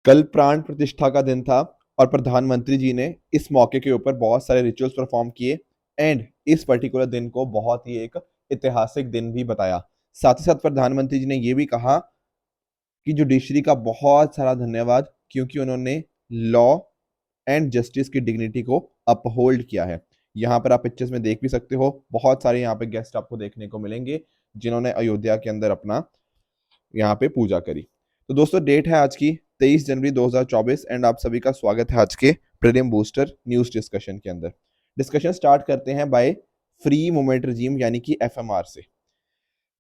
कल प्राण प्रतिष्ठा का दिन था और प्रधानमंत्री जी ने इस मौके के ऊपर बहुत सारे रिचुअल्स परफॉर्म किए एंड इस पर्टिकुलर दिन को बहुत ही एक ऐतिहासिक दिन भी बताया। साथ ही साथ प्रधानमंत्री जी ने ये भी कहा कि जुडिशरी का बहुत सारा धन्यवाद, क्योंकि उन्होंने लॉ एंड जस्टिस की डिग्निटी को अपहोल्ड किया है। यहाँ पर आप पिक्चर्स में देख भी सकते हो, बहुत सारे यहाँ पे गेस्ट आपको देखने को मिलेंगे जिन्होंने अयोध्या के अंदर अपना यहाँ पे पूजा करी। तो दोस्तों, डेट है आज की 23 जनवरी 2024 एंड आप सभी का स्वागत है आज के प्रीलिम बूस्टर न्यूज डिस्कशन के अंदर। डिस्कशन स्टार्ट करते हैं बाय फ्री मूवमेंट रिजीम यानी कि एफएमआर से।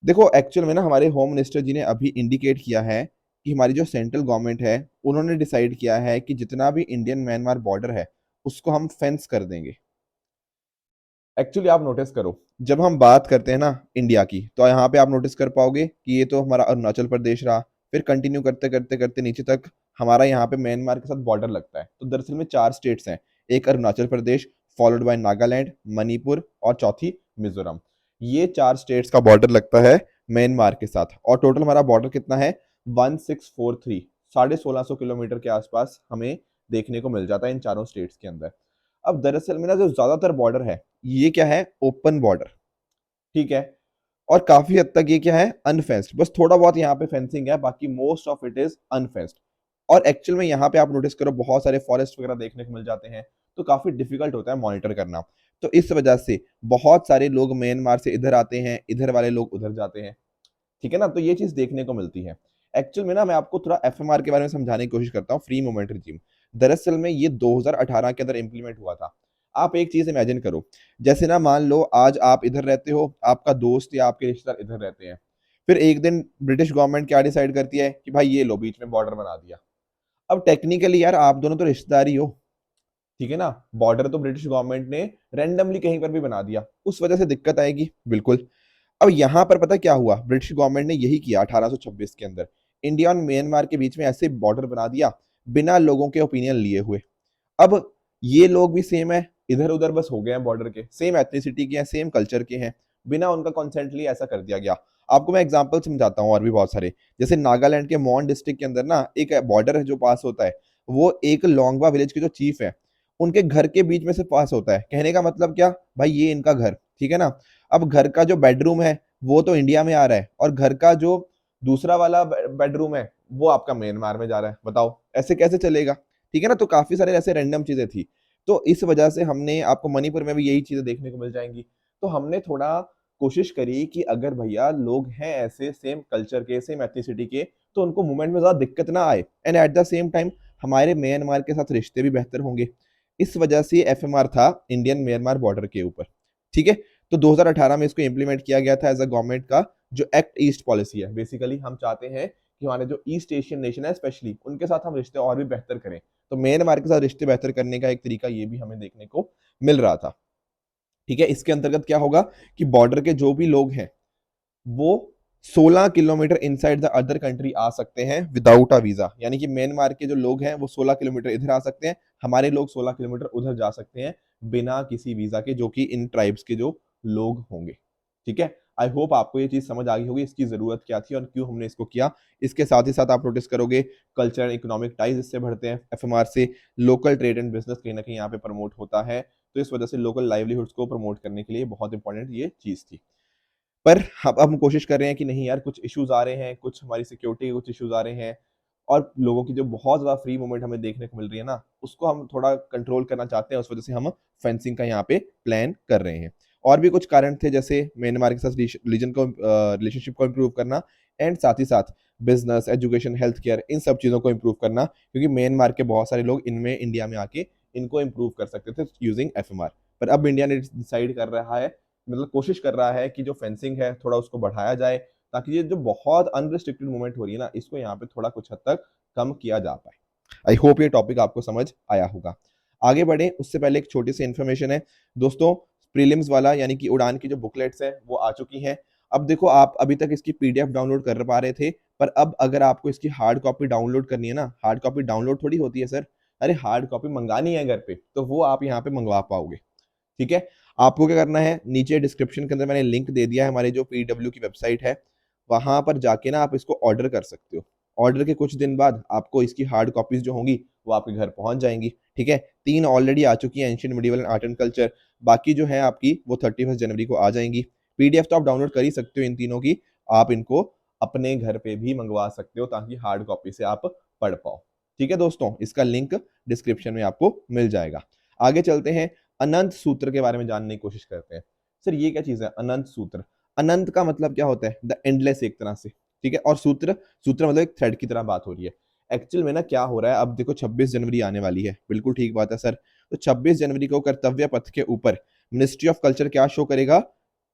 देखो, एक्चुअल में ना हमारे होम मिनिस्टर जी ने अभी इंडिकेट किया है कि हमारी जो सेंट्रल गवर्नमेंट है उन्होंने डिसाइड किया है कि जितना भी इंडियन म्यांमार बॉर्डर है उसको हम फेंस कर देंगे। एक्चुअली आप नोटिस करो, जब हम बात करते हैं ना इंडिया की, तो यहाँ पे आप नोटिस कर पाओगे कि ये तो हमारा अरुणाचल प्रदेश रहा, फिर कंटिन्यू करते करते करते नीचे तक हमारा यहाँ पे म्यांमार के साथ बॉर्डर लगता है। तो दरअसल में 4 स्टेट्स हैं, एक अरुणाचल प्रदेश, फॉलोड बाय नागालैंड, मणिपुर और चौथी मिजोरम। ये 4 स्टेट्स का बॉर्डर लगता है म्यांमार के साथ और टोटल हमारा बॉर्डर कितना है 1643, 1650 किलोमीटर के आसपास हमें देखने को मिल जाता है इन चारों स्टेट्स के अंदर। अब दरअसल में ना जो ज्यादातर बॉर्डर है ये क्या है, ओपन बॉर्डर, ठीक है। और काफी हद तक ये क्या है, अनफेंस्ड, बस थोड़ा बहुत यहाँ पे फेंसिंग है, बाकी मोस्ट ऑफ इट इज अनफेंस्ड। और एक्चुअल में यहाँ पे आप नोटिस करो बहुत सारे फॉरेस्ट वगैरह देखने को मिल जाते हैं, तो काफी डिफिकल्ट होता है मॉनिटर करना। तो इस वजह से बहुत सारे लोग म्यांमार से इधर आते हैं, इधर वाले लोग उधर जाते हैं, ठीक है ना। तो ये चीज देखने को मिलती है। एक्चुअल में ना मैं आपको थोड़ा एफएमआर के बारे में समझाने की कोशिश करता हूँ, फ्री मूवमेंट रिजीम। दरअसल में ये 2018 के अंदर इंप्लीमेंट हुआ था। आप एक चीज इमेजिन करो, जैसे ना मान लो आज आप इधर रहते हो, आपका दोस्त या आपके रिश्तेदार इधर रहते हैं, फिर एक दिन ब्रिटिश गवर्नमेंट क्या डिसाइड करती है कि भाई ये लो बीच में बॉर्डर बना दिया। अब टेक्निकली यार आप दोनों तो रिश्तेदार ही हो, ठीक है ना। बॉर्डर तो ब्रिटिश गवर्नमेंट ने रैंडमली कहीं पर भी बना दिया, उस वजह से दिक्कत आएगी, बिल्कुल। अब यहां पर पता क्या हुआ, ब्रिटिश गवर्नमेंट ने यही किया 1826 के अंदर, इंडिया और म्यांमार के बीच में ऐसे बॉर्डर बना दिया बिना लोगों के ओपिनियन लिए हुए। अब ये लोग भी सेम है, इधर उधर बस हो गए हैं बॉर्डर के, सेम एथनिसिटी के हैं, सेम कल्चर के हैं, बिना उनका कंसेंट लिए ऐसा कर दिया गया। आपको मैं एग्जांपल समझाता हूँ और भी बहुत सारे। जैसे नागालैंड के मोन डिस्ट्रिक्ट के अंदर ना एक बॉर्डर है जो पास होता है, वो एक लोंगवा विलेज के जो चीफ है उनके घर के बीच में से पास होता है। कहने का मतलब क्या, भाई ये इनका घर, ठीक है ना। अब घर का जो बेडरूम है वो तो इंडिया में आ रहा है और घर का जो दूसरा वाला बेडरूम है वो आपका म्यांमार में जा रहा है, बताओ ऐसे कैसे चलेगा, ठीक है ना। तो काफी सारे ऐसे रैंडम चीजें थी। तो इस वजह से हमने, आपको मणिपुर में भी यही चीजें देखने को मिल जाएंगी। तो हमने थोड़ा कोशिश करी कि अगर भैया लोग हैं ऐसे सेम कल्चर के, सेम एथनिसिटी के, तो उनको मूवमेंट में ज्यादा दिक्कत ना आए and at the same time हमारे म्यांमार के साथ रिश्ते भी बेहतर होंगे। इस वजह से एफएमआर था इंडियन म्यांमार बॉर्डर के ऊपर, ठीक है। तो 2018 में इसको इंप्लीमेंट किया गया था एज अ गवर्नमेंट का जो एक्ट ईस्ट पॉलिसी है। बेसिकली हम चाहते हैं कि हमारे जो ईस्ट एशियन नेशन है स्पेशली उनके साथ हम रिश्ते और भी बेहतर करें। तो म्यांमार के साथ रिश्ते बेहतर करने का एक तरीका ये भी हमें देखने को मिल रहा था, ठीक है। इसके अंतर्गत क्या होगा कि बॉर्डर के जो भी लोग हैं वो 16 kilometre inside the other country आ सकते हैं विदाउट अ वीजा, यानी कि म्यांमार के जो लोग हैं वो 16 किलोमीटर इधर आ सकते हैं, हमारे लोग 16 किलोमीटर उधर जा सकते हैं बिना किसी वीजा के, जो कि इन ट्राइब्स के जो लोग होंगे, ठीक है। आई होप आपको ये चीज समझ आ गई होगी इसकी जरूरत क्या थी और क्यों हमने इसको किया। इसके साथ ही साथ आप नोटिस करोगे कल्चर एंड इकोनॉमिक टाइज इससे बढ़ते हैं एफएमआर से, लोकल ट्रेड एंड बिजनेस कहीं ना कहीं यहाँ पे प्रमोट होता है। तो इस वजह से लोकल लाइवलीहुड्स को प्रमोट करने के लिए बहुत इंपॉर्टेंट ये चीज थी। पर अब हम कोशिश कर रहे हैं कि नहीं यार, कुछ इश्यूज आ रहे हैं, कुछ हमारी सिक्योरिटी के कुछ इश्यूज आ रहे हैं और लोगों की जो बहुत ज्यादा फ्री मूवमेंट हमें देखने को मिल रही है ना, उसको हम थोड़ा कंट्रोल करना चाहते हैं। उस वजह से हम फेंसिंग का यहाँ पे प्लान कर रहे हैं। और भी कुछ कारण थे, जैसे म्यांमार के साथ रिलीजन को रिलेशनशिप को इम्प्रूव करना एंड साथ ही साथ बिजनेस, एजुकेशन, हेल्थ केयर, इन सब चीज़ों को इम्प्रूव करना, क्योंकि म्यांमार के बहुत सारे लोग इनमें इंडिया में आके इनको इम्प्रूव कर सकते थे यूजिंग एफएमआर। पर अब इंडिया ने डिसाइड कर रहा है, मतलब कोशिश कर रहा है कि जो फेंसिंग है थोड़ा उसको बढ़ाया जाए, ताकि ये जो बहुत अनरिस्ट्रिक्टेड मूवमेंट हो रही है ना, इसको यहाँ पे थोड़ा कुछ हद तक कम किया जा पाए। आई होप ये टॉपिक आपको समझ आया होगा। आगे बढ़े उससे पहले एक छोटी सी इन्फॉर्मेशन है दोस्तों, प्रीलिम्स वाला यानी कि उड़ान की जो बुकलेट्स हैं वो आ चुकी हैं। अब देखो, आप अभी तक इसकी पीडीएफ डाउनलोड कर पा रहे थे, पर अब अगर आपको इसकी हार्ड कॉपी डाउनलोड करनी है ना, हार्ड कॉपी डाउनलोड थोड़ी होती है सर, अरे हार्ड कॉपी मंगानी है घर पे, तो वो आप यहाँ पे मंगवा पाओगे, ठीक है। आपको क्या करना है, नीचे डिस्क्रिप्शन के अंदर मैंने लिंक दे दिया है हमारे जो पीडब्ल्यू की वेबसाइट है, वहां पर जाके ना आप इसको ऑर्डर कर सकते हो। ऑर्डर के कुछ दिन बाद आपको इसकी हार्ड कॉपीज जो होंगी वो आपके घर पहुंच जाएंगी। ठीक है, 3 ऑलरेडी आ चुकी हैं, ancient, medieval and art and culture. बाकी जो है आपकी वो 31 जनवरी को आ जाएंगी। पीडीएफ तो आप डाउनलोड कर ही सकते हो इन तीनों की, आप इनको अपने घर पे भी मंगवा सकते हो ताकि हार्ड कॉपी से आप पढ़ पाओ। ठीक है दोस्तों, इसका लिंक डिस्क्रिप्शन में आपको मिल जाएगा। आगे चलते हैं, अनंत सूत्र के बारे में जानने की कोशिश करते हैं। सर ये क्या चीज है अनंत सूत्र? अनंत का मतलब क्या होता है? द एंडलेस एक तरह से। ठीक है, और सूत्र, सूत्र मतलब एक थ्रेड की तरह बात हो रही है। एक्चुअल में ना क्या हो रहा है, अब देखो 26 जनवरी आने वाली है, बिल्कुल ठीक बात है सर। तो 26 जनवरी को कर्तव्य पथ के ऊपर मिनिस्ट्री ऑफ कल्चर क्या शो करेगा?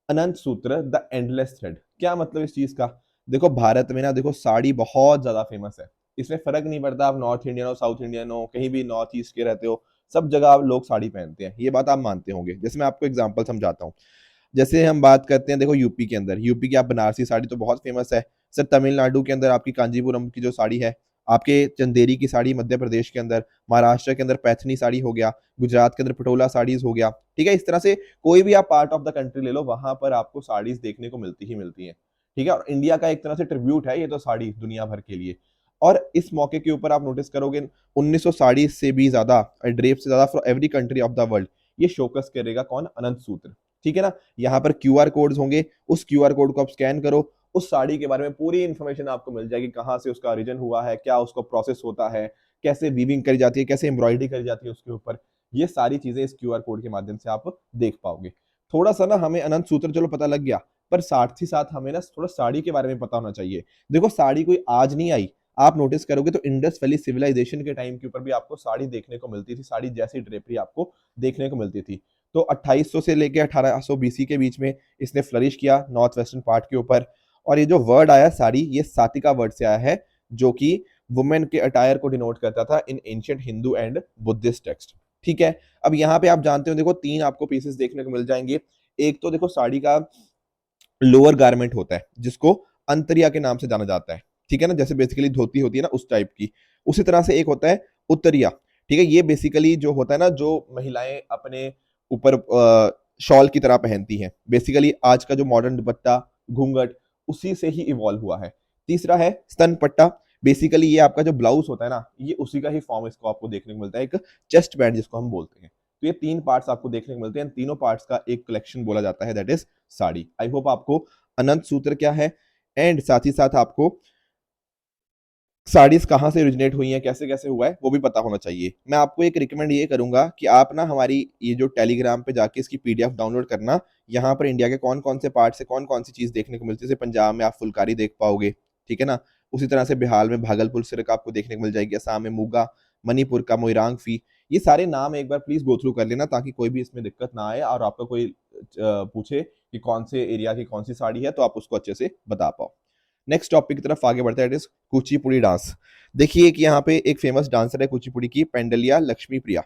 अनंत सूत्र, द एंडलेस थ्रेड। क्या मतलब इस चीज का? देखो भारत में ना देखो साड़ी बहुत ज्यादा फेमस है। इसमें फर्क नहीं पड़ता आप नॉर्थ इंडियन हो, साउथ इंडियन हो, कहीं भी नॉर्थ ईस्ट के रहते हो, सब जगह आप लोग साड़ी पहनते हैं, ये बात आप मानते होंगे। जैसे मैं आपको एग्जांपल समझाता हूँ। जैसे हम बात करते हैं, देखो यूपी के अंदर, यूपी की आप बनारसी साड़ी तो बहुत फेमस है। सर तमिलनाडु के अंदर आपकी कांजीपुरम की जो साड़ी है, आपके चंदेरी की साड़ी मध्य प्रदेश के अंदर, महाराष्ट्र के अंदर पैथनी साड़ी हो गया, गुजरात के अंदर पटोला साड़ीज हो गया। ठीक है, इस तरह से कोई भी आप पार्ट ऑफ द कंट्री ले लो, वहां पर आपको साड़ीज देखने को मिलती ही मिलती है। ठीक है, और इंडिया का एक तरह से ट्रिब्यूट है ये तो साड़ी दुनिया भर के लिए। और इस मौके के ऊपर आप नोटिस करोगे 1900 साड़ी से भी ज्यादा, ड्रेप से ज्यादा for every country of the world, ये शोकस करेगा कौन? अनंत सूत्र। ठीक है ना, यहाँ पर क्यूआर कोड्स होंगे, उस क्यूआर कोड को आप स्कैन करो, उस साड़ी के बारे में पूरी इंफॉर्मेशन आपको मिल जाएगी, कहाँ से उसका ओरिजिन हुआ है, क्या उसका प्रोसेस होता है, कैसे वीविंग करी जाती है, कैसे एम्ब्रॉयडरी करी जाती है उसके ऊपर। ये सारी चीजें इस क्यूआर कोड के माध्यम से आप देख पाओगे। थोड़ा सा ना हमें अनंत सूत्र चलो पता लग गया, पर साथ ही साथ हमें ना थोड़ा साड़ी के बारे में पता होना चाहिए। देखो साड़ी कोई आज नहीं आई, आप नोटिस करोगे तो इंडस वैली सिविलाइजेशन के टाइम के ऊपर भी आपको साड़ी देखने को मिलती थी, साड़ी जैसी ड्रेपरी आपको देखने को मिलती थी। तो 2800 से लेके 1800 बीसी के बीच में इसने फ्लरिश किया नॉर्थ वेस्टर्न पार्ट के ऊपर। और ये जो वर्ड आया साड़ी, ये सातिका वर्ड से आया है, जो कि वुमेन के अटायर को डिनोट करता था इन ancient Hindu and Buddhist text. ठीक है, अब यहाँ पे आप जानते हो, देखो 3 आपको पीसेस देखने को मिल जाएंगे। एक तो देखो साड़ी का लोअर गारमेंट होता है जिसको अंतरिया के नाम से जाना जाता है। ठीक है ना, जैसे बेसिकली धोती होती है ना उस टाइप की। उसी तरह से एक होता है उत्तरिया। ठीक है, ये बेसिकली जो होता है ना, जो महिलाएं अपने ऊपर शॉल की तरह पहनती हैं, बेसिकली आज का जो मॉडर्न दुपट्टा, घूंघट, उसी से ही इवॉल्व हुआ है। तीसरा है स्तन पट्टा। बेसिकली ये आपका जो ब्लाउज होता है ना, ये उसी का ही फॉर्म इसको आपको देखने को मिलता है, एक चेस्ट बैंड जिसको हम बोलते हैं। तो ये 3 पार्ट्स आपको देखने को मिलते हैं, तीनों पार्ट्स का एक कलेक्शन बोला जाता है, that is sari. I hope आपको अनंत सूत्र क्या है एंड साथ ही साथ आपको साड़ीज कहाँ से ओरिजिनेट हुई हैं, कैसे कैसे हुआ है, वो भी पता होना चाहिए। मैं आपको एक रिकमेंड ये करूंगा कि आप ना हमारी ये जो टेलीग्राम पे जाके इसकी पीडीएफ डाउनलोड करना। यहाँ पर इंडिया के कौन कौन से पार्ट से कौन कौन सी चीज देखने को मिलती है। जैसे पंजाब में आप फुलकारी देख पाओगे, ठीक है ना, उसी तरह से बिहार में भागलपुर सिल्क आपको देखने को मिल जाएगी, असम में मुगा, मणिपुर का मोइरांग फी। ये सारे नाम एक बार प्लीज गो थ्रू कर लेना ताकि कोई भी इसमें दिक्कत ना आए, और आपका कोई पूछे कि कौन से एरिया की कौन सी साड़ी है तो आप उसको अच्छे से बता पाओ। नेक्स्ट टॉपिक की तरफ आगे बढ़ता है, इट इज कुचिपुड़ी डांस। देखिए कि यहाँ पे एक फेमस डांसर है कुचिपुड़ी की, पेंडलिया लक्ष्मी प्रिया।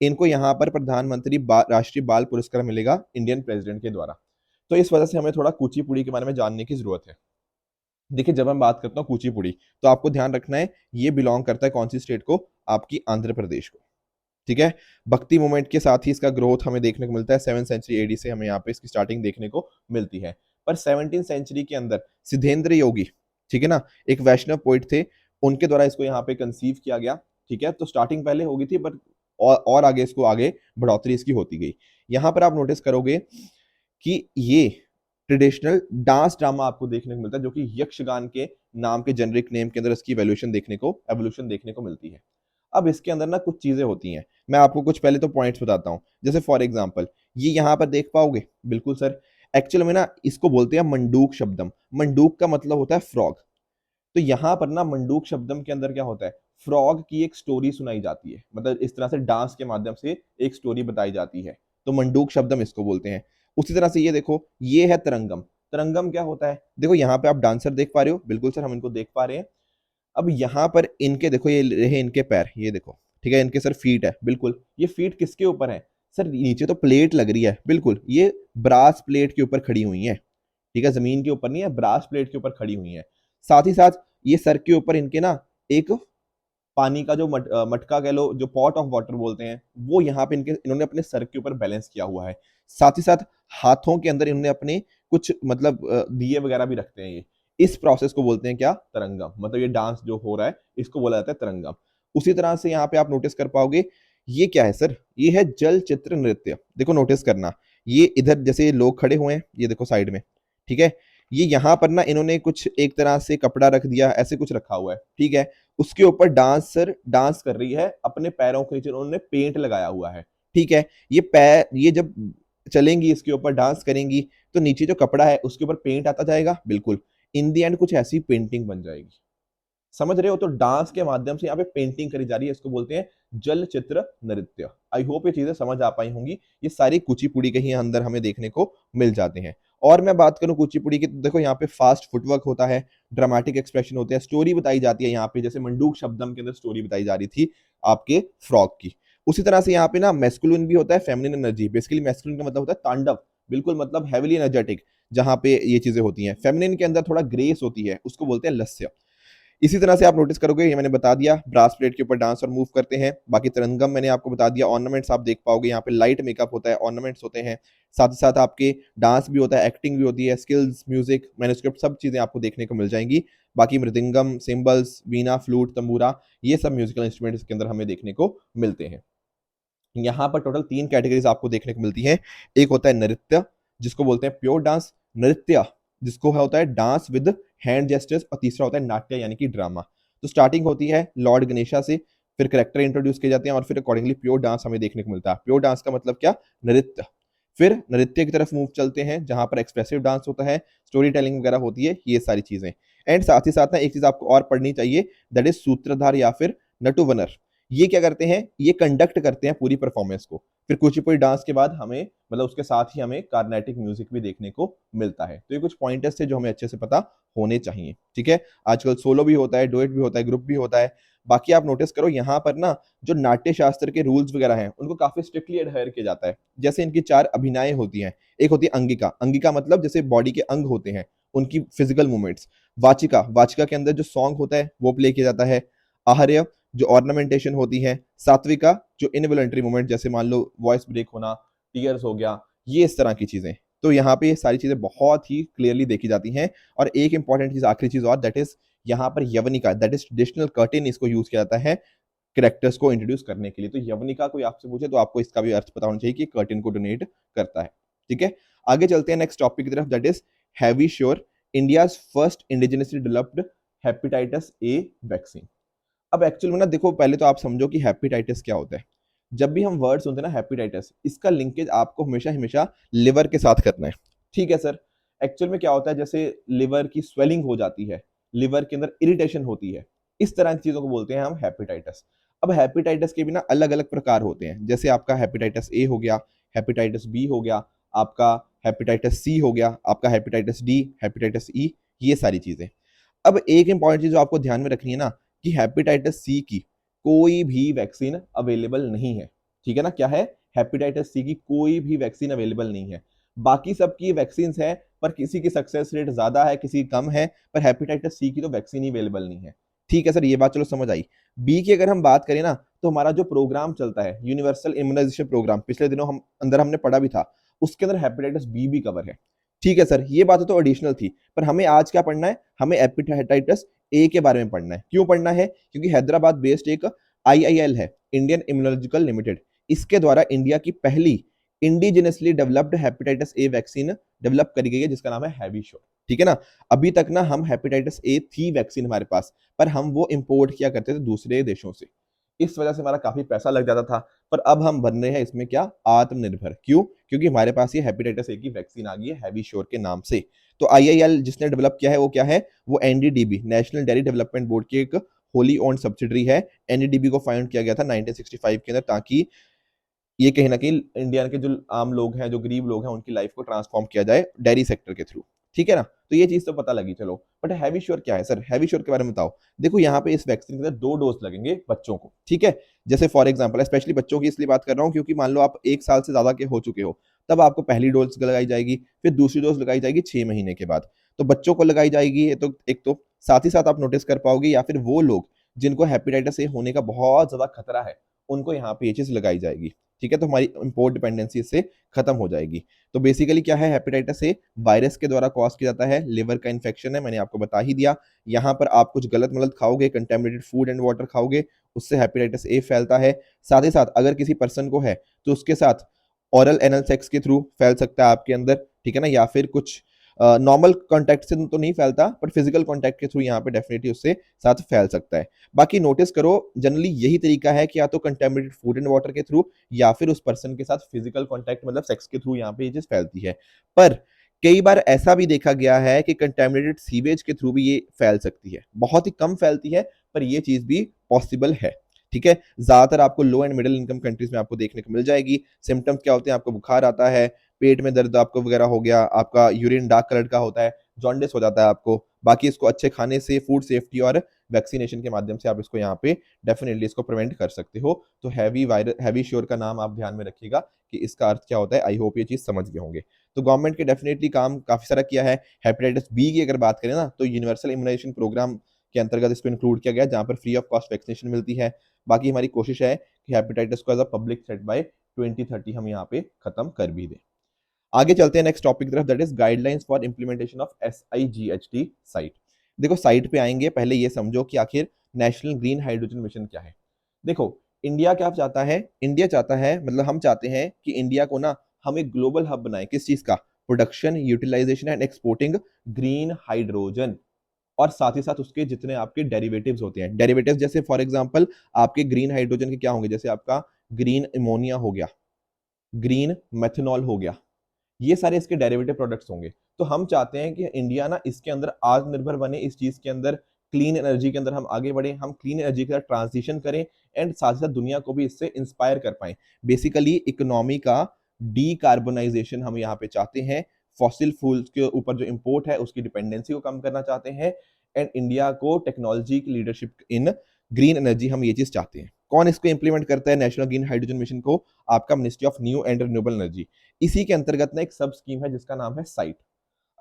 इनको यहाँ पर प्रधानमंत्री राष्ट्रीय बाल पुरस्कार मिलेगा इंडियन प्रेसिडेंट के द्वारा। तो इस वजह से हमें थोड़ा कुचिपुड़ी के बारे में जानने की जरूरत है। देखिए जब हम बात करते हैं कुचिपुड़ी, तो आपको ध्यान रखना है ये बिलोंग करता है कौन सी स्टेट को? आपकी आंध्र प्रदेश को। ठीक है, भक्ति मूवमेंट के साथ ही इसका ग्रोथ हमें देखने को मिलता है। 7th सेंचुरी एडी से हमें यहाँ पे इसकी स्टार्टिंग देखने को मिलती है। पर 17th सेंचुरी के अंदर सिद्धेंद्र योगी, ठीक है ना, एक वैष्णव पोइट थे, उनके द्वारा इसको यहाँ पे कंसीव किया गया। ठीक है, तो स्टार्टिंग पहले होगी थी, बट और आगे इसको आगे बढ़ोतरी इसकी होती गई। यहाँ पर आप नोटिस करोगे कि ये ट्रेडिशनल डांस ड्रामा आपको देखने को मिलता है, जो कि यक्षगान के नाम के जेनरिक नेम के अंदर इसकी एवोल्यूशन देखने को मिलती है। अब इसके अंदर ना कुछ चीजें होती हैं, मैं आपको कुछ पहले तो पॉइंट्स बताता हूँ। जैसे फॉर एग्जांपल ये यहाँ पर देख पाओगे, बिल्कुल सर, एक्चुअल में ना इसको बोलते हैं मंडूक शब्दम। मंडूक का मतलब होता है फ्रॉग। तो यहाँ पर ना मंडूक शब्दम के अंदर क्या होता है, फ्रॉग की एक स्टोरी सुनाई जाती है, मतलब इस तरह से डांस के माध्यम से एक स्टोरी बताई जाती है, तो मंडूक शब्दम इसको बोलते हैं। उसी तरह से ये देखो, ये है तरंगम। तरंगम क्या होता है? देखो यहाँ पे आप डांसर देख पा रहे हो, बिल्कुल सर हम इनको देख पा रहे हैं। अब यहाँ पर इनके देखो, ये रहे इनके पैर, ये देखो, ठीक है, इनके सर फीट है, बिल्कुल। ये फीट किसके ऊपर है? सर नीचे तो प्लेट लग रही है, बिल्कुल, ये ब्रास प्लेट के ऊपर खड़ी हुई है। ठीक है, जमीन के ऊपर नहीं है, ब्रास प्लेट के ऊपर खड़ी हुई है। साथ ही साथ ये सर के ऊपर इनके ना एक पानी का जो मटका कह लो, जो पॉट ऑफ वाटर बोलते हैं, वो यहाँ पे इन्होंने अपने सर के ऊपर बैलेंस किया हुआ है। साथ ही साथ हाथों के अंदर इन्होंने अपने कुछ मतलब दिए वगैरह भी रखते हैं ये। इस प्रोसेस को बोलते हैं क्या, तरंगम। मतलब ये डांस जो हो रहा है इसको बोला जाता है तरंगम। उसी तरह से यहाँ पे आप नोटिस कर पाओगे, ये क्या है सर, ये है जल चित्र नृत्य। देखो नोटिस करना, ये इधर जैसे लोग खड़े हुए हैं, ये देखो साइड में, ठीक है, ये यहाँ पर ना इन्होंने कुछ एक तरह से कपड़ा रख दिया, ऐसे कुछ रखा हुआ है, ठीक है, उसके ऊपर डांसर डांस कर रही है, अपने पैरों के नीचे उन्होंने पेंट लगाया हुआ है, ठीक है। ये पैर, ये जब चलेंगी इसके ऊपर डांस करेंगी तो नीचे जो कपड़ा है उसके ऊपर पेंट आता जाएगा, बिल्कुल इन दी एंड कुछ ऐसी पेंटिंग बन जाएगी। समझ रहे हो, तो डांस के माध्यम से यहाँ पे पेंटिंग करी जा रही है, इसको बोलते हैं जल चित्र नृत्य। आई होप ये चीजें समझ आ पाई होंगी। ये सारी कुचिपुड़ी के ही अंदर हमें देखने को मिल जाते हैं। और मैं बात करूं कुचिपुड़ी की, तो देखो यहाँ पे फास्ट फुटवर्क होता है, ड्रामेटिक एक्सप्रेशन होते हैं, स्टोरी बताई जाती है यहाँ पे, जैसे मंडूक शब्दम के अंदर स्टोरी बताई जा रही थी आपके फ्रॉक की। उसी तरह से यहाँ पे ना मैस्कुलिन भी होता है, फेमिनिन एनर्जी। बेसिकली मैस्कुलिन का मतलब होता है तांडव, बिल्कुल मतलब हैविली एनर्जेटिक, जहां पे ये चीजें होती हैं। फेमिनिन के अंदर थोड़ा ग्रेस होती है, उसको बोलते हैं लस्य। इसी तरह से आप नोटिस करोगे, ये मैंने बता दिया, ब्रास प्लेट के ऊपर डांस और मूव करते हैं। बाकी तरंगम मैंने आपको बता दिया। ऑर्नामेंट्स आप देख पाओगे, यहाँ पे लाइट मेकअप होता है, ऑर्नामेंट्स होते हैं, साथ ही साथ आपके डांस भी होता है, एक्टिंग भी होती है, स्किल्स, म्यूजिक, मैन्युस्क्रिप्ट, सब चीजें आपको देखने को मिल जाएंगी। बाकी मृदंगम, सिंबल्स, वीणा, फ्लूट, तंबूरा, ये सब म्यूजिकल इंस्ट्रूमेंट इसके अंदर हमें देखने को मिलते हैं। यहाँ पर टोटल 3 कैटेगरीज आपको देखने को मिलती हैं। एक होता है नृत्य, जिसको बोलते हैं प्योर डांस, नृत्य जिसको होता है डांस विद हैंड जेस्टर्स, और तीसरा होता है नाट्य यानी कि ड्रामा। तो स्टार्टिंग होती है लॉर्ड गणेशा से, फिर करेक्टर इंट्रोड्यूस किए जाते हैं और फिर अकॉर्डिंगली प्योर डांस हमें देखने को मिलता है। प्योर डांस का मतलब क्या, नृत्य। फिर नृत्य की तरफ मूव चलते हैं, जहां पर एक्सप्रेसिव डांस होता है, स्टोरी टेलिंग वगैरह होती है, ये सारी चीजें। एंड साथ ही साथ ना एक चीज आपको और पढ़नी चाहिए, दैट इज सूत्रधार या फिर नटुवनर। ये क्या करते हैं, ये कंडक्ट करते हैं पूरी परफॉर्मेंस को। फिर कुचिपुड़ी डांस के बाद हमें, मतलब उसके साथ ही हमें कार्नेटिक म्यूजिक भी देखने को मिलता है। तो ये कुछ पॉइंटर्स थे जो हमें अच्छे से पता होने चाहिए, ठीक है। आजकल सोलो भी होता है, डुएट भी होता है, ग्रुप भी होता है। बाकी आप नोटिस करो यहाँ पर ना, जो नाट्य शास्त्र के रूल्स वगैरह हैं उनको काफी स्ट्रिक्टली एडहेयर किया जाता है। जैसे इनकी 4 अभिनय होती हैं। एक होती है अंगिका, अंगिका मतलब जैसे बॉडी के अंग होते हैं, उनकी फिजिकल मूवमेंट्स। वाचिका, वाचिका के अंदर जो सॉन्ग होता है वो प्ले किया जाता है। आहार्य, जो ऑर्नामेंटेशन होती है। सात्विका, जो इनवॉलंटरी मूवमेंट, जैसे मान लो वॉइस ब्रेक होना, टीयर्स हो गया, ये इस तरह की चीजें। तो यहाँ पे ये सारी चीजें बहुत ही क्लियरली देखी जाती हैं। और एक इंपॉर्टेंट चीज, आखिरी चीज और, दैट इज यहाँ पर यवनिका, दैट इज ट्रेडिशनल कर्टेन, इसको यूज किया जाता है कैरेक्टर्स को इंट्रोड्यूस करने के लिए। तो यवनिका कोई आपसे पूछे तो आपको इसका भी अर्थ पता होना चाहिए कि कर्टेन को डोनेट करता है, ठीक है। आगे चलते हैं नेक्स्ट टॉपिक की तरफ, that is heavy sure, India first indigenously developed hepatitis A vaccine. अब एक्चुअल में ना देखो, पहले तो आप समझो कि हेपेटाइटिस क्या होता है। जब भी हम वर्ड सुनते हैं ना हेपेटाइटिस, इसका लिंकेज आपको हमेशा हमेशा लिवर के साथ करना है, ठीक है सर। एक्चुअल में क्या होता है, जैसे लिवर की स्वेलिंग हो जाती है, लिवर के अंदर इरिटेशन होती है, इस तरह की चीजों को बोलते हैं हम हेपेटाइटिस। अब हेपेटाइटिस के भी ना अलग अलग प्रकार होते हैं, जैसे आपका हेपेटाइटिस ए हो गया, हेपेटाइटिस बी हो गया, आपका हेपेटाइटिस सी हो गया, आपका हेपेटाइटिस डी, हेपेटाइटिस ई, ये सारी चीजें। अब एक इंपॉर्टेंट चीज जो आपको ध्यान में रखनी है ना, कि हेपेटाइटिस सी की कोई भी वैक्सीन अवेलेबल नहीं है, ठीक है ना। क्या है, हेपेटाइटिस सी की कोई भी वैक्सीन अवेलेबल नहीं है। बाकी सबकी वैक्सीन है, पर किसी की सक्सेस रेट ज्यादा है, किसी की कम है, पर हेपेटाइटिस सी की तो वैक्सीन ही अवेलेबल नहीं है, ठीक है सर। ये बात चलो समझ आई। बी की अगर हम बात करें ना, तो हमारा जो प्रोग्राम चलता है यूनिवर्सल इम्यूनाइजेशन प्रोग्राम, पिछले दिनों हम अंदर हमने पढ़ा भी था, उसके अंदर हेपेटाइटिस बी भी कवर है, ठीक है सर। ये बात तो एडिशनल थी, पर हमें आज क्या पढ़ना है, हमें हेपेटाइटिस ए के बारे में पढ़ना है। क्यों पढ़ना है, क्योंकि हैदराबाद बेस्ड एक आईआईएल है, इंडियन इम्यूनोलॉजिकल लिमिटेड, इसके द्वारा इंडिया की पहली indigenously developed hepatitis A vaccine develop करी गई है, जिसका नाम है हैवीश्योर, ठीक है ना। अभी तक ना हम हेपेटाइटिस ए थी वैक्सीन हमारे पास, पर हम वो इंपोर्ट किया करते थे दूसरे देशों से, इस वजह से हमारा काफी पैसा लग जाता था। पर अब हम बन रहे हैं इसमें क्या, आत्मनिर्भर। क्यों, क्योंकि हमारे पास ये हेपेटाइटिस ए की वैक्सीन आ गई है हैवीश्योर के नाम से। तो आईआईएल जिसने डेवलप किया है वो क्या है, वो NDDB, national dairy development board की एक होली ओन्ड सब्सिडरी है। एनडीडीबी को फाउंड किया गया था 1965 के अंदर, ताकि ये कहीं ना कहीं इंडिया के जो आम लोग हैं, जो गरीब लोग हैं, उनकी लाइफ को ट्रांसफॉर्म किया जाए डेयरी सेक्टर के थ्रू, ठीक है ना। तो ये चीज तो पता लगी, चलो। बट हैवीश्योर क्या है सर, हैवीश्योर के बारे में बताओ। देखो यहाँ पे इस वैक्सीन के अंदर 2 डोज लगेंगे बच्चों को, ठीक है। जैसे फॉर एग्जाम्पल, स्पेशली बच्चों की इसलिए बात कर रहा हूँ क्योंकि मान लो आप 1 साल से ज्यादा के हो चुके हो, तब आपको पहली डोज लगाई जाएगी, फिर दूसरी डोज लगाई जाएगी 6 महीने के बाद। तो बच्चों को लगाई जाएगी, तो एक तो साथ ही साथ आप नोटिस कर पाओगे, या फिर वो लोग जिनको हेपेटाइटिस ए होने का बहुत ज्यादा खतरा है, उनको यहाँ पे ये चीज लगाई जाएगी। ठीक है, तो हमारी इंपोर्ट डिपेंडेंसी इससे खत्म हो जाएगी। तो बेसिकली क्या है, हेपेटाइटिस ए वायरस के द्वारा कॉज किया जाता है, लिवर का इन्फेक्शन है, मैंने आपको बता ही दिया। यहाँ पर आप कुछ गलत मलत खाओगे, कंटेमिनेटेड फूड एंड वाटर खाओगे, उससे हेपेटाइटिस ए फैलता है। साथ ही साथ अगर किसी पर्सन को है तो उसके साथ ओरल एनल सेक्स के थ्रू फैल सकता है आपके अंदर, ठीक है ना, या फिर कुछ नॉर्मल कॉन्टैक्ट से तो नहीं फैलता, पर फिजिकल कॉन्टैक्ट के थ्रू यहाँ पे डेफिनेटली उससे साथ फैल सकता है। बाकी नोटिस करो, जनरली यही तरीका है कि या तो कंटेमिनेटेड फूड एंड वाटर के थ्रू या फिर उस पर्सन के साथ फिजिकल कॉन्टैक्ट मतलब सेक्स के थ्रू यहाँ पे ये चीज फैलती है। पर कई बार ऐसा भी देखा गया है कि कंटेमिनेटेड सीवेज के थ्रू भी ये फैल सकती है, बहुत ही कम फैलती है पर ये चीज भी पॉसिबल है। ठीक है, ज्यादातर आपको लो एंड मिडिल इनकम कंट्रीज में आपको देखने को मिल जाएगी। सिम्टम्स क्या होते हैं, आपको बुखार आता है, पेट में दर्द आपको वगैरह हो गया, आपका यूरिन डार्क कलर का होता है, जॉन्डिस हो जाता है आपको। बाकी इसको अच्छे खाने से, फूड सेफ्टी और वैक्सीनेशन के माध्यम से आप इसको यहाँ पे डेफिनेटली इसको प्रिवेंट कर सकते हो। तो हैवी श्योर का नाम आप ध्यान में रखिएगा कि इसका अर्थ क्या होता है। आई होप ये चीज समझ गए होंगे। तो गवर्नमेंट के डेफिनेटली काम काफी सारा किया है। हेपेटाइटिस बी की अगर बात करें ना, तो यूनिवर्सल इम्यूनाइजेशन प्रोग्राम के अंतर्गत इसको इंक्लूड किया गया, जहां पर फ्री ऑफ कॉस्ट वैक्सीनेशन मिलती है। बाकी हमारी कोशिश है कि हेपेटाइटिस को as a public threat by 2030 हम यहाँ पे खत्म कर भी दें। आगे चलते हैं नेक्स्ट टॉपिक की तरफ, that is guidelines for implementation of SIGHT site. देखो साइट पे आएंगे, पहले ये समझो कि आखिर नेशनल ग्रीन हाइड्रोजन मिशन क्या है। देखो इंडिया क्या चाहता है, इंडिया चाहता है, मतलब हम चाहते हैं कि इंडिया को ना हम एक ग्लोबल हब बनाए, किस चीज का, production, utilisation and exporting green hydrogen, और साथ ही साथ उसके जितने आपके डेरिवेटिव्स होते हैं। डेरिवेटिव्स जैसे फॉर एग्जांपल आपके ग्रीन हाइड्रोजन के क्या होंगे, जैसे आपका ग्रीन अमोनिया हो गया, ग्रीन मेथनॉल हो गया, ये सारे इसके डेरिवेटिव प्रोडक्ट्स होंगे। तो हम चाहते हैं कि इंडिया ना इसके अंदर आत्मनिर्भर बने, इस चीज के अंदर क्लीन एनर्जी के अंदर हम आगे बढ़े, हम क्लीन एनर्जी के साथ ट्रांजिशन करें एंड साथ ही साथ दुनिया को भी इससे इंस्पायर कर पाए। बेसिकली इकोनॉमी का डीकार्बोनाइजेशन हम यहाँ पे चाहते हैं, फॉसिल फ्यूल्स के ऊपर जो इंपोर्ट है उसकी डिपेंडेंसी को कम करना चाहते हैं, एंड इंडिया को टेक्नोलॉजी की लीडरशिप इन ग्रीन एनर्जी, हम ये चीज चाहते हैं। कौन इसको इंप्लीमेंट करता है नेशनल ग्रीन हाइड्रोजन मिशन को, आपका ministry of new and renewable energy. इसी के अंतर्गत ना एक सब स्कीम है जिसका नाम है साइट।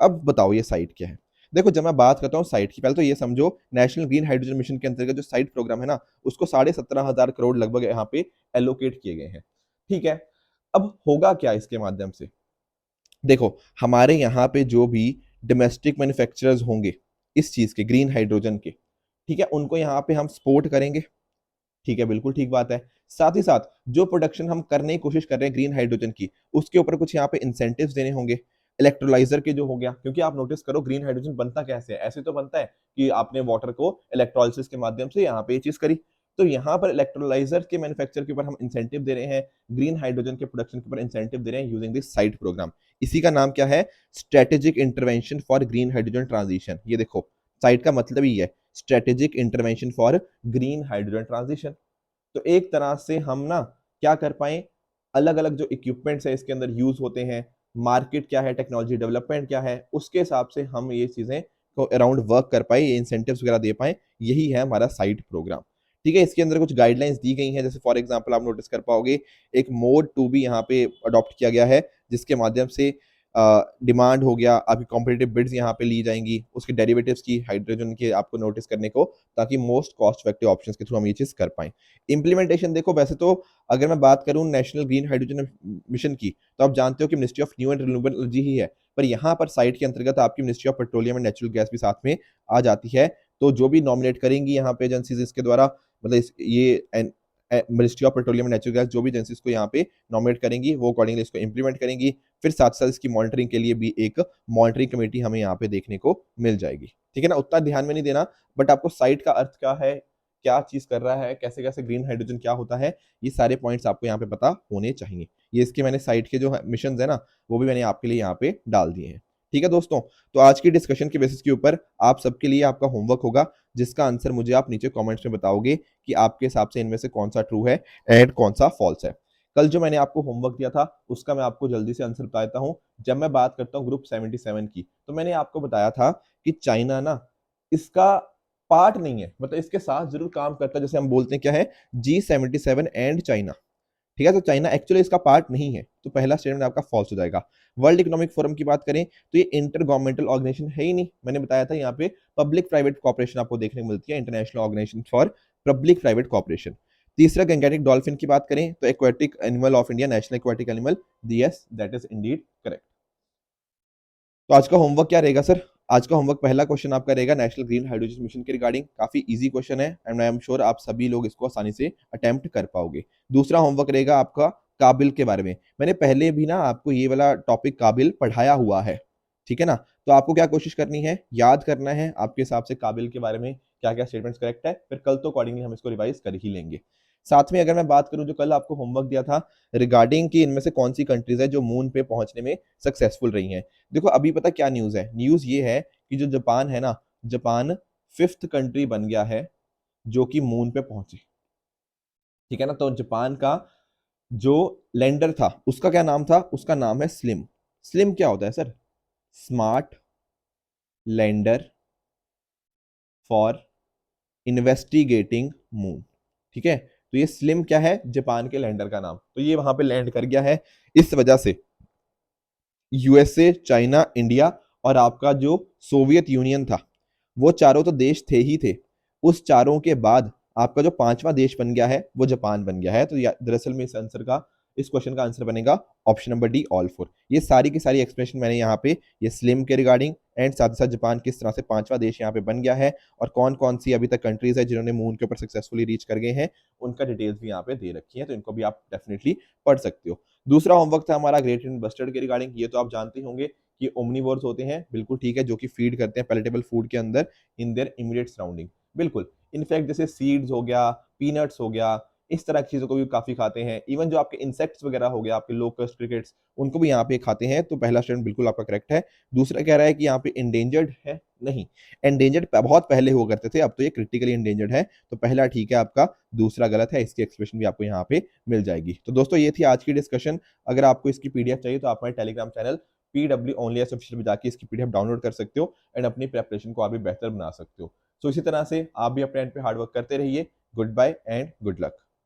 अब बताओ ये साइट क्या है। देखो जब मैं बात करता हूँ साइट की, पहले तो ये समझो नेशनल ग्रीन हाइड्रोजन मिशन के अंतर्गत जो साइट प्रोग्राम है ना, उसको 17,500 करोड़ लगभग यहाँ पे एलोकेट किए गए हैं। ठीक है, अब होगा क्या इसके माध्यम से, देखो हमारे यहाँ पे जो भी डोमेस्टिक मैन्युफैक्चरर्स होंगे इस चीज के ग्रीन हाइड्रोजन के, ठीक है, उनको यहाँ पे हम सपोर्ट करेंगे। ठीक है, बिल्कुल ठीक बात है। साथ ही साथ जो प्रोडक्शन हम करने की कोशिश कर रहे हैं ग्रीन हाइड्रोजन की, उसके ऊपर कुछ यहाँ पे इंसेंटिव्स देने होंगे। इलेक्ट्रोलाइजर के जो हो गया, क्योंकि आप नोटिस करो ग्रीन हाइड्रोजन बनता कैसे है, ऐसे तो बनता है कि आपने वाटर को इलेक्ट्रोलाइसिस के माध्यम से यहाँ पे ये चीज करी। तो यहाँ पर इलेक्ट्रोलाइजर के मैन्युफैक्चर के ऊपर हम इंसेंटिव दे रहे हैं, ग्रीन हाइड्रोजन के प्रोडक्शन के ऊपर इंसेंटिव दे रहे हैं यूजिंग दिस साइट प्रोग्राम। इसी का नाम क्या है, strategic intervention for green hydrogen transition. ये देखो साइट का मतलब ही है strategic intervention for green hydrogen transition. तो एक तरह से हम ना क्या कर पाए, अलग अलग जो इक्विपमेंट्स है इसके अंदर यूज होते हैं, मार्केट क्या है, टेक्नोलॉजी डेवलपमेंट क्या है, उसके हिसाब से हम ये चीजें को अराउंड वर्क कर पाए, ये इंसेंटिव्स वगैरह दे पाए। यही है हमारा साइट प्रोग्राम। ठीक है, इसके अंदर कुछ गाइडलाइंस दी गई हैं, जैसे फॉर एग्जांपल आप नोटिस कर पाओगे एक मोड 2 भी यहाँ पे अडॉप्ट किया गया है, जिसके माध्यम से डिमांड हो गया, आपकी कॉम्पिटेटिव बिड्स यहाँ पे ली जाएंगी, उसके डेरिवेटिव्स की हाइड्रोजन के आपको नोटिस करने को, ताकि मोस्ट कॉस्ट इफेक्टिव ऑप्शंस के थ्रू हम ये चीज कर पाएं। इंप्लीमेंटेशन देखो, वैसे तो अगर मैं बात करूं नेशनल ग्रीन हाइड्रोजन मिशन की, तो आप जानते हो कि ministry of new and renewable energy ही है, पर यहाँ पर साइट के अंतर्गत आपकी ministry of petroleum and natural gas भी साथ में आ जाती है। तो जो भी नॉमिनेट करेंगी यहाँ पे एजेंसीज इसके द्वारा, मतलब ये ministry of petroleum and natural gas जो भी एजेंसीज को यहाँ पे नॉमिनेट करेंगी वो अकॉर्डिंगली इसको इंप्लीमेंट करेंगी। फिर साथ साथ इसकी मॉनिटरिंग के लिए भी एक मॉनिटरिंग कमेटी हमें यहाँ पे देखने को मिल जाएगी। ठीक है ना, उतना ध्यान में नहीं देना, बट आपको साइट का अर्थ क्या है, क्या चीज कर रहा है, कैसे कैसे ग्रीन हाइड्रोजन क्या होता है, ये सारे पॉइंट्स आपको यहाँ पे पता होने चाहिए। ये इसके मैंने साइट के जो मिशन है ना, वो भी मैंने आपके लिए यहाँ पे डाल दिए हैं। ठीक है दोस्तों, तो आज की डिस्कशन के बेसिस के ऊपर आप सबके लिए आपका होमवर्क होगा, जिसका आंसर मुझे आप नीचे कमेंट्स में बताओगे कि आपके हिसाब से इनमें से कौन सा ट्रू है एंड कौन सा फॉल्स है। कल जो मैंने आपको होमवर्क दिया था उसका मैं आपको जल्दी से आंसर बता देता हूं। जब मैं बात करता हूं ग्रुप 77 की, तो मैंने आपको बताया था कि चाइना ना इसका पार्ट नहीं है, मतलब इसके साथ जरूर काम करता है, जैसे हम बोलते हैं क्या है, G77 एंड चाइना। ठीक है, तो चाइना एक्चुअली इसका पार्ट नहीं है, तो पहला स्टेटमेंट आपका फॉल्स हो जाएगा। वर्ल्ड इकोनॉमिक फोरम की बात करें तो ये इंटर गवर्नमेंटल ऑर्गेनाइजेशन है ही नहीं, मैंने बताया था यहाँ पे पब्लिक प्राइवेट कॉर्पोरेशन आपको देखने को मिलती है, international organisation for public private corporation. तीसरा गैंगेटिक डॉल्फिन की बात करें तो aquatic animal of India, national aquatic animal, yes that is indeed correct. तो आज का होमवर्क क्या रहेगा सर? आज का होमवर्क पहला क्वेश्चन आपका रहेगा नेशनल ग्रीन हाइड्रोजन मिशन के रिगार्डिंग, काफी इजी क्वेश्चन है एंड आई एम श्योर आप सभी लोग इसको आसानी से अटेम्प्ट कर पाओगे। दूसरा होमवर्क रहेगा आपका काबिल के बारे में। मैंने पहले भी ना आपको ये वाला टॉपिक काबिल पढ़ाया हुआ है, ठीक है ना? तो आपको क्या कोशिश करनी है, याद करना है आपके हिसाब से काबिल के बारे में क्या क्या स्टेटमेंट्स करेक्ट है, फिर कल तो अकॉर्डिंगली हम इसको रिवाइज कर ही लेंगे। साथ में अगर मैं बात करूं जो कल आपको होमवर्क दिया था रिगार्डिंग कि इनमें से कौन सी कंट्रीज है जो मून पे पहुंचने में सक्सेसफुल रही हैं। देखो अभी पता क्या न्यूज है, न्यूज ये है कि जो जापान है ना, जापान 5th कंट्री बन गया है जो कि मून पे पहुंचे, ठीक है ना? तो जापान का जो लैंडर था उसका क्या नाम था? उसका नाम है स्लिम। स्लिम क्या होता है sir? Smart lander for investigating moon, ठीक है? तो ये स्लिम क्या है? जापान के लैंडर का नाम। तो ये वहां पे लैंड कर गया है, इस वजह से यूएसए, चाइना, इंडिया और आपका जो सोवियत यूनियन था, वो चारों तो देश थे ही थे, उस चारों के बाद आपका जो पांचवा देश बन गया है वो जापान बन गया है। तो दरअसल में इस क्वेश्चन का आंसर बनेगा option number D, all four. ये सारी की सारी एक्सप्लेनेशन मैंने यहाँ पे ये स्लिम के रिगार्डिंग एंड साथ ही साथ जापान किस तरह से पांचवा देश यहाँ पे बन गया है और कौन कौन सी अभी तक कंट्रीज है जिन्होंने मून के ऊपर सक्सेसफुली रीच कर गए हैं, उनका डिटेल्स भी यहाँ पे दे रखी है, तो इनको भी आप डेफिनेटली पढ़ सकते हो। दूसरा होमवर्क था हमारा ग्रेट इंडियन बस्टर्ड के रिगार्डिंग। ये तो आप जानते होंगे कि ओमनीवोर्स होते हैं, बिल्कुल ठीक है, जो कि फीड करते हैं पैलेटेबल फूड के अंदर इन देयर इमीडिएट सराउंडिंग, बिल्कुल। इनफैक्ट जैसे सीड्स हो गया, पीनट्स हो गया, इस तरह की चीजों को भी काफी खाते हैं। इवन जो आपके इंसेक्ट्स वगैरह हो गया, आपके लोकस्ट, क्रिकेट्स, उनको भी यहाँ पे खाते हैं। तो पहला स्टूडेंट बिल्कुल आपका करेक्ट है। दूसरा कह रहा है कि यहाँ पे इंडेंजर्ड है, नहीं, एंडेंजर्ड बहुत पहले हुआ करते थे, अब तो ये क्रिटिकली इंडेंजर्ड है। तो पहला ठीक है आपका, दूसरा गलत है। इसकी एक्सप्लेनेशन भी आपको यहाँ पे मिल जाएगी। तो दोस्तों ये थी आज की डिस्कशन। अगर आपको इसकी पीडीएफ चाहिए तो आप हमारे Telegram channel PW only official में जाके इसकी पीडीएफ डाउनलोड कर सकते हो एंड अपनी प्रेपरेशन को और भी बेहतर बना सकते हो। सो इसी तरह से आप भी अपने एंड पे हार्डवर्क करते रहिए। Good bye and good luck.